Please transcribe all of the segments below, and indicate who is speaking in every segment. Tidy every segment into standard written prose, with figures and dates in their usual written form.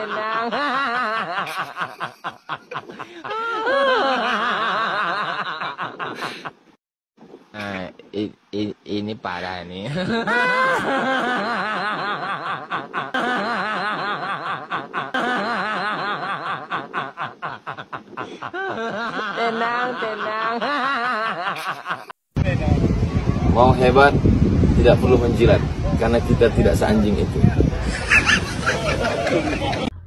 Speaker 1: tenang. Nah, ini parah nih. Tenang.
Speaker 2: Mau hebat, tidak perlu menjilat, karena kita tidak seanjing itu.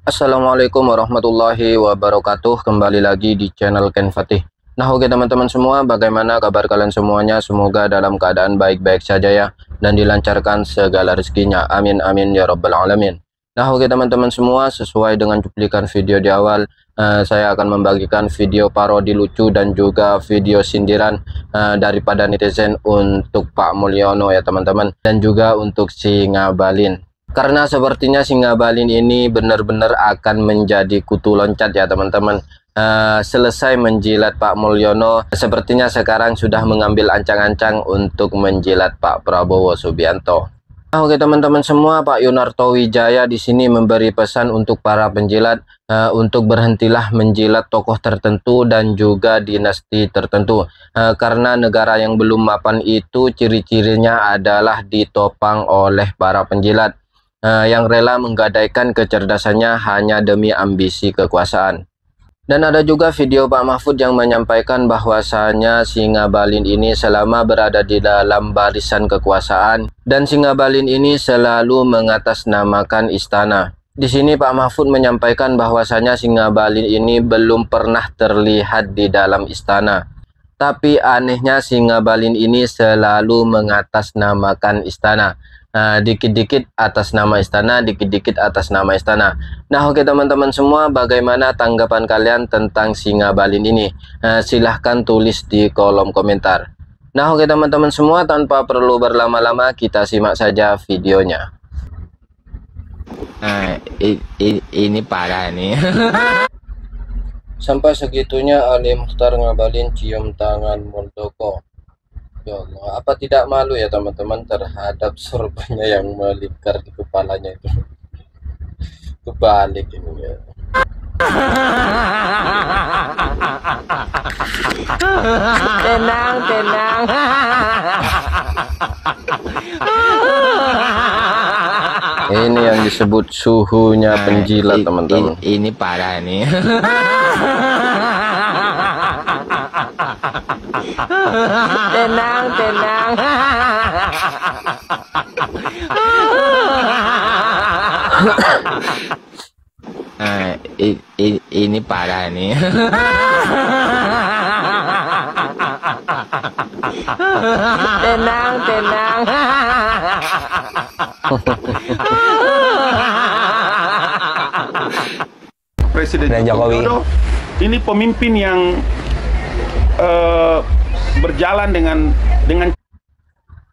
Speaker 3: Assalamualaikum warahmatullahi wabarakatuh. Kembali lagi di channel Ken Fatih. Nah, oke teman-teman semua, bagaimana kabar kalian semuanya? Semoga dalam keadaan baik-baik saja ya, dan dilancarkan segala rezekinya. Amin amin ya rabbal alamin. Nah, oke teman-teman semua, sesuai dengan cuplikan video di awal, saya akan membagikan video parodi lucu dan juga video sindiran daripada netizen untuk Pak Mulyono ya teman-teman, dan juga untuk si Ngabalin. Karena sepertinya si Ngabalin ini benar-benar akan menjadi kutu loncat ya teman-teman. Selesai menjilat Pak Mulyono, sepertinya sekarang sudah mengambil ancang-ancang untuk menjilat Pak Prabowo Subianto. Nah, oke teman-teman semua, Pak Yunarto Wijaya di sini memberi pesan untuk para penjilat untuk berhentilah menjilat tokoh tertentu dan juga dinasti tertentu, karena negara yang belum mapan itu ciri-cirinya adalah ditopang oleh para penjilat yang rela menggadaikan kecerdasannya hanya demi ambisi kekuasaan. Dan ada juga video Pak Mahfud yang menyampaikan bahwasanya si Ngabalin ini selama berada di dalam barisan kekuasaan, dan si Ngabalin ini selalu mengatasnamakan istana. Di sini Pak Mahfud menyampaikan bahwasanya si Ngabalin ini belum pernah terlihat di dalam istana. Tapi anehnya si Ngabalin ini selalu mengatasnamakan istana. Dikit-dikit atas nama istana, dikit-dikit atas nama istana. Nah, oke teman-teman semua, bagaimana tanggapan kalian tentang si Ngabalin ini? Silahkan tulis di kolom komentar. Nah, oke teman-teman semua, tanpa perlu berlama-lama, kita simak saja videonya.
Speaker 1: Nah, ini parah nih.
Speaker 3: Sampai segitunya Ali Mukhtar Ngabalin cium tangan Muldoko. Ya Allah, apa tidak malu ya teman-teman terhadap sorbannya yang melingkar di kepalanya itu? Kebalik ini ya.
Speaker 1: Tenang.
Speaker 3: Ini yang disebut suhunya penjilat teman-teman.
Speaker 1: Ini parah nih. Tenang. Nah, ini parah nih. Tenang.
Speaker 4: Presiden Jokowi Widodo ini pemimpin yang berjalan dengan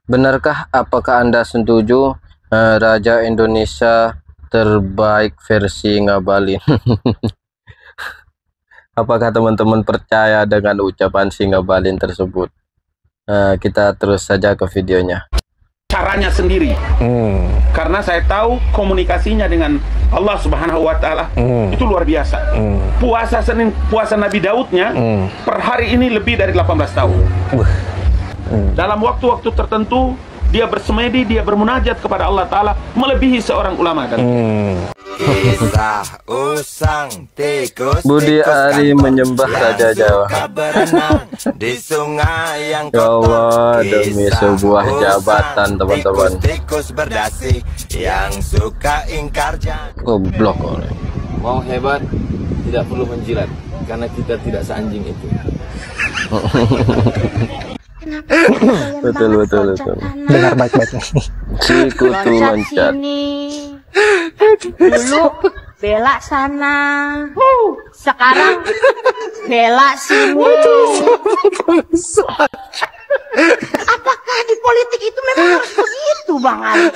Speaker 3: Benarkah, apakah Anda setuju Raja Indonesia terbaik versi Ngabalin? Apakah teman-teman percaya dengan ucapan si Ngabalin tersebut? Kita terus saja ke videonya.
Speaker 4: caranya sendiri. Karena saya tahu komunikasinya dengan Allah Subhanahu wa Ta'ala itu luar biasa. Puasa Nabi Daudnya per hari ini lebih dari 18 tahun. Dalam waktu-waktu tertentu dia bersemedi, dia bermunajat kepada Allah Ta'ala melebihi seorang ulama kan.
Speaker 5: Kisah usang tikus
Speaker 3: Budi Ari menyembah Raja Jawa.
Speaker 5: Di sungai yang
Speaker 3: Ya Allah, demi sebuah jabatan teman-teman.
Speaker 5: Tikus berdasi yang suka ingkar janji.
Speaker 3: Goblok orang.
Speaker 2: Mau hebat, tidak perlu menjilat, karena kita tidak seanjing itu.
Speaker 3: Betul.
Speaker 6: Dengar baik-baik nih.
Speaker 3: Si kutu loncat.
Speaker 7: Dulu bela sana, sekarang bela sini. Apakah di politik itu memang harus begitu, Bang Ali?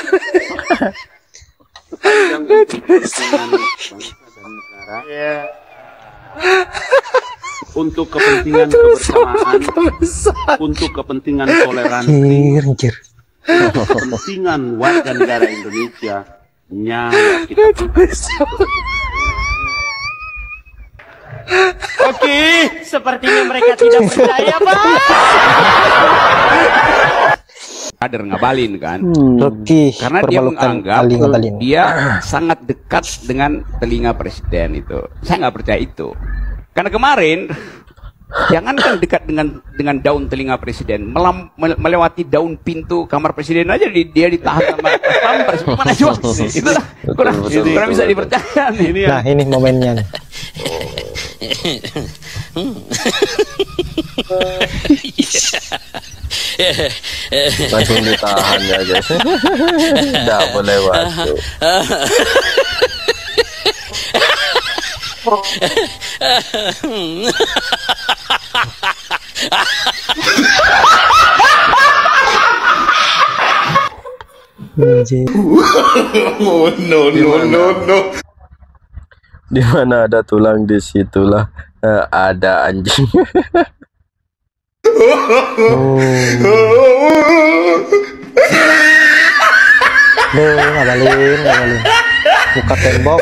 Speaker 4: Untuk kepentingan kebersamaan, untuk kepentingan toleransi, kepentingan warga negara Indonesia, nyawa kita. Oke.
Speaker 7: Sepertinya mereka tidak percaya, Pak.
Speaker 8: Kader ngabalin kan.
Speaker 6: Oke.
Speaker 8: Karena dia menganggap
Speaker 6: ngabalin.
Speaker 8: dia sangat dekat dengan telinga presiden itu. Saya nggak percaya itu. Karena kemarin jangankan dekat dengan daun telinga presiden, melewati daun pintu kamar presiden aja dia ditahan sama pampers. Mana coba? Itulah kurang bisa dipercaya nih.
Speaker 6: Nah, ini momennya nih.
Speaker 3: Langsung ditahan ya guys. Tidak boleh masuk.
Speaker 4: Oh, no.
Speaker 3: Di mana ada tulang, di situlah ada anjing.
Speaker 6: Ngabalin. Buka tembok.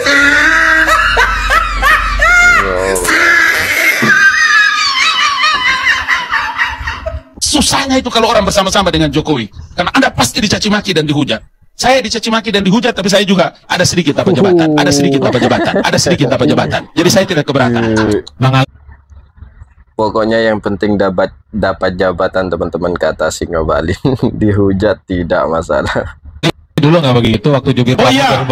Speaker 4: Susahnya itu kalau orang bersama-sama dengan Jokowi, karena Anda pasti dicaci maki dan dihujat. Saya dicaci maki dan dihujat, tapi saya juga ada sedikit dapat jabatan, ada sedikit dapat jabatan. Jadi saya tidak keberatan.
Speaker 3: Pokoknya yang penting dapat jabatan teman-teman, kata si Ngabalin. Dihujat tidak masalah.
Speaker 9: Dulu nggak begitu waktu jubir
Speaker 4: Oh iya,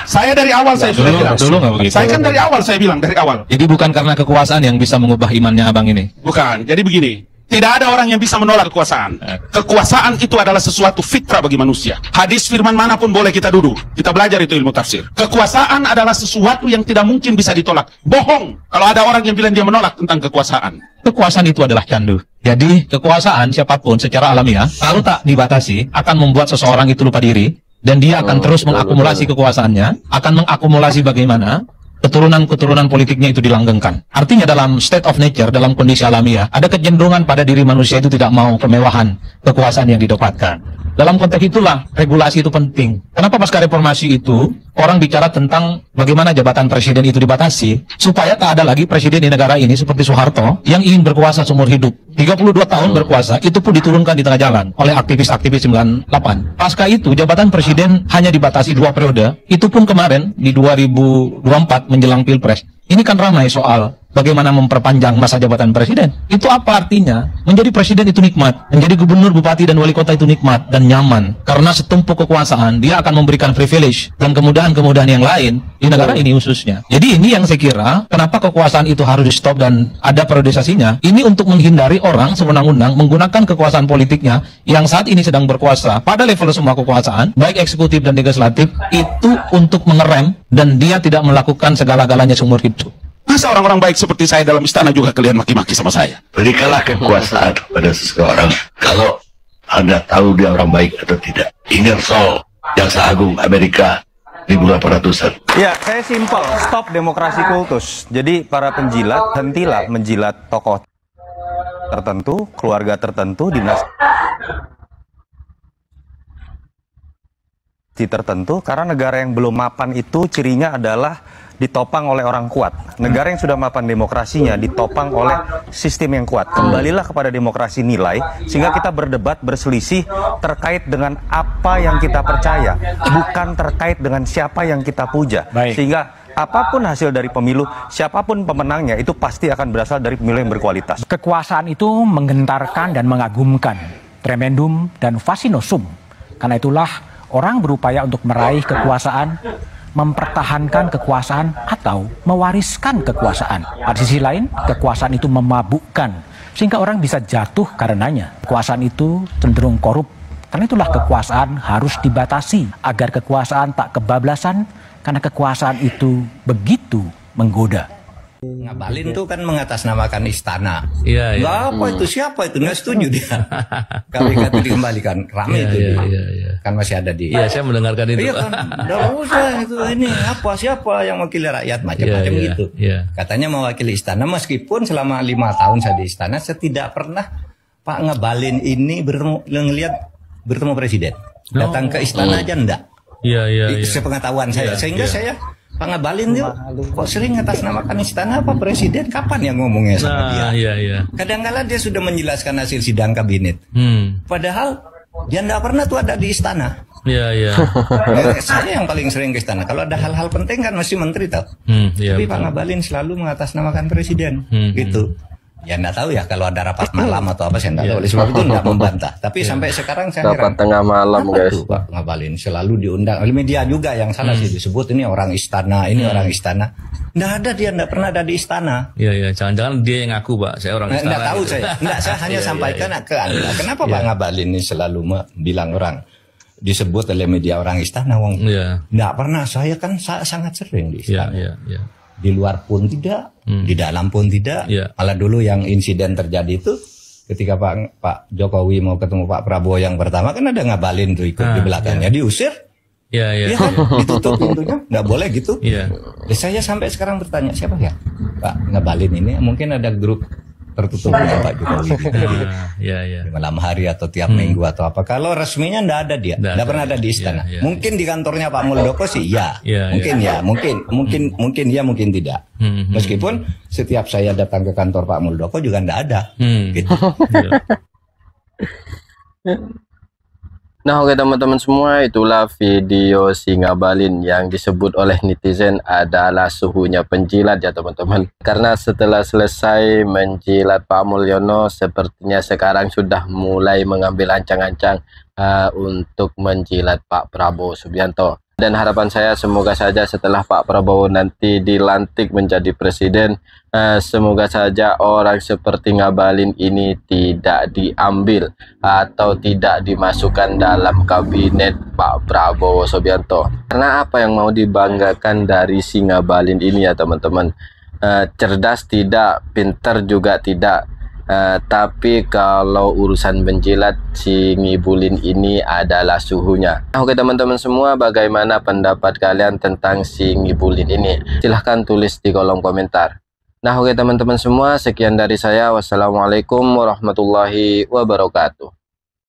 Speaker 4: saya dari awal saya sudah bilang.
Speaker 9: Dulu nggak begitu.
Speaker 4: Saya kan dari awal saya bilang, dari awal.
Speaker 9: Jadi bukan karena kekuasaan yang bisa mengubah imannya abang ini.
Speaker 4: Bukan. Jadi begini, tidak ada orang yang bisa menolak kekuasaan. Kekuasaan itu adalah sesuatu fitrah bagi manusia. Hadis firman manapun boleh kita duduk. Kita belajar itu ilmu tafsir. Kekuasaan adalah sesuatu yang tidak mungkin bisa ditolak. Bohong kalau ada orang yang bilang dia menolak tentang kekuasaan.
Speaker 9: Kekuasaan itu adalah candu. Jadi kekuasaan siapapun secara alamiah, kalau tak dibatasi, akan membuat seseorang itu lupa diri. Dan dia akan terus mengakumulasi kekuasaannya, akan mengakumulasi bagaimana keturunan-keturunan politiknya itu dilanggengkan. Artinya dalam state of nature, dalam kondisi alamiah, ada kecenderungan pada diri manusia itu tidak mau kemewahan kekuasaan yang didapatkan. Dalam konteks itulah regulasi itu penting. Kenapa pasca reformasi itu orang bicara tentang bagaimana jabatan presiden itu dibatasi supaya tak ada lagi presiden di negara ini seperti Soeharto yang ingin berkuasa seumur hidup. 32 tahun berkuasa itu pun diturunkan di tengah jalan oleh aktivis-aktivis 98. Pasca itu jabatan presiden hanya dibatasi 2 periode. Itu pun kemarin di 2024 menjelang Pilpres. Ini kan ramai soal bagaimana memperpanjang masa jabatan presiden. Itu apa artinya? Menjadi presiden itu nikmat. Menjadi gubernur, bupati, dan wali kota itu nikmat dan nyaman. Karena setumpuk kekuasaan, dia akan memberikan privilege dan kemudahan-kemudahan yang lain di negara ini khususnya. Jadi ini yang saya kira, kenapa kekuasaan itu harus di stop dan ada periodisasinya. Ini untuk menghindari orang sewenang-wenang menggunakan kekuasaan politiknya yang saat ini sedang berkuasa pada level semua kekuasaan, baik eksekutif dan legislatif, itu untuk mengerem dan dia tidak melakukan segala-galanya seumur hidup.
Speaker 4: Masa orang-orang baik seperti saya dalam istana juga kalian maki-maki sama saya?
Speaker 10: Berikanlah kekuasaan pada seseorang kalau Anda tahu dia orang baik atau tidak. Ingersoll, Jaksa Agung Amerika 1800-an.
Speaker 11: Ya, saya simpel. Stop demokrasi kultus. Jadi para penjilat, hentilah menjilat tokoh tertentu, keluarga tertentu, dinasti tertentu, karena negara yang belum mapan itu cirinya adalah ditopang oleh orang kuat. Negara yang sudah mapan demokrasinya ditopang oleh sistem yang kuat. Kembalilah kepada demokrasi nilai, sehingga kita berdebat, berselisih terkait dengan apa yang kita percaya, bukan terkait dengan siapa yang kita puja. Sehingga apapun hasil dari pemilu, siapapun pemenangnya, itu pasti akan berasal dari pemilu yang berkualitas.
Speaker 12: Kekuasaan itu menggentarkan dan mengagumkan, tremendum dan fascinosum. Karena itulah orang berupaya untuk meraih kekuasaan, mempertahankan kekuasaan atau mewariskan kekuasaan. Pada sisi lain, kekuasaan itu memabukkan sehingga orang bisa jatuh karenanya. Kekuasaan itu cenderung korup. Karena itulah kekuasaan harus dibatasi agar kekuasaan tak kebablasan, karena kekuasaan itu begitu menggoda.
Speaker 13: Ngabalin tuh kan mengatasnamakan istana.
Speaker 9: Iya,
Speaker 13: nggak apa itu, siapa itu, nggak setuju dia. KPK itu dikembalikan, rame itu kan masih ada di.
Speaker 9: Iya, saya mendengarkan itu.
Speaker 13: Iya kan, nggak usah itu, ini apa, siapa yang mewakili rakyat, macam-macam gitu. Katanya mewakili istana, meskipun selama 5 tahun saya di istana, saya tidak pernah Pak Ngabalin ini bertemu presiden. Datang ke istana aja enggak.
Speaker 9: Iya.
Speaker 13: Sepengetahuan saya, sehingga saya Pak Ngabalin tuh kok sering atasnamakan istana apa presiden? Kapan yang ngomongnya sama dia?
Speaker 14: Iya, iya.
Speaker 13: Kadang-kala dia sudah menjelaskan hasil sidang kabinet. Padahal dia tidak pernah tuh ada di istana.
Speaker 14: Iya, iya.
Speaker 13: Saya yang paling sering ke istana. Kalau ada hal-hal penting kan mesti menteri tahu.
Speaker 14: Iya,
Speaker 13: tapi
Speaker 14: betul.
Speaker 13: Pak Ngabalin selalu mengatasnamakan presiden. Gitu. Ya enggak tahu ya kalau ada rapat malam atau apa saya enggak tahu. Oleh sebab itu enggak membantah. Tapi sampai sekarang saya
Speaker 3: Rapat
Speaker 13: heran.
Speaker 3: tengah malam,
Speaker 13: Apa
Speaker 3: guys.
Speaker 13: tuh Pak Ngabalin selalu diundang. Oleh media juga yang salah sih disebut ini orang istana, ini orang istana. Enggak ada, dia enggak pernah ada di istana.
Speaker 14: Iya, iya. Jangan-jangan dia yang ngaku, Pak. Saya orang istana.
Speaker 13: Enggak tahu
Speaker 14: gitu.
Speaker 13: saya. Enggak, saya hanya sampaikan ke Anda. Kenapa Pak Ngabalin ini selalu bilang orang disebut oleh media orang istana wong. Enggak pernah, saya kan sangat sering di istana.
Speaker 14: Iya.
Speaker 13: Di luar pun tidak, di dalam pun tidak. Malah dulu yang insiden terjadi itu ketika Pak Jokowi mau ketemu Pak Prabowo yang pertama kan ada Ngabalin tuh ikut di belakangnya, diusir.
Speaker 14: Iya.
Speaker 13: Iya kan, ditutup pintunya, nggak boleh gitu.
Speaker 14: Iya.
Speaker 13: Saya sampai sekarang bertanya siapa ya Pak Ngabalin ini? Mungkin ada grup tertutup dengan Pak Jokowi.
Speaker 14: Iya.
Speaker 13: Di malam hari atau tiap minggu atau apa. Kalau resminya nggak ada dia, nggak pernah ada di istana. Mungkin di kantornya Pak Muldoko sih, ya. Mungkin ya, mungkin tidak. Meskipun setiap saya datang ke kantor Pak Muldoko juga nggak ada. Gitu.
Speaker 3: Nah, oke teman-teman semua, itulah video si Ngabalin yang disebut oleh netizen adalah suhunya penjilat ya teman-teman. Karena setelah selesai menjilat Pak Mulyono, sepertinya sekarang sudah mulai mengambil ancang-ancang untuk menjilat Pak Prabowo Subianto. Dan harapan saya semoga saja setelah Pak Prabowo nanti dilantik menjadi presiden, semoga saja orang seperti Ngabalin ini tidak diambil atau tidak dimasukkan dalam kabinet Pak Prabowo Subianto. Karena apa yang mau dibanggakan dari si Ngabalin ini ya teman-teman? Cerdas tidak, pintar juga tidak. Tapi kalau urusan menjilat, si Ngibulin ini adalah suhunya. Nah, oke teman-teman semua, bagaimana pendapat kalian tentang si Ngibulin ini? Silahkan tulis di kolom komentar. Nah, oke teman-teman semua, sekian dari saya. Wassalamualaikum warahmatullahi wabarakatuh.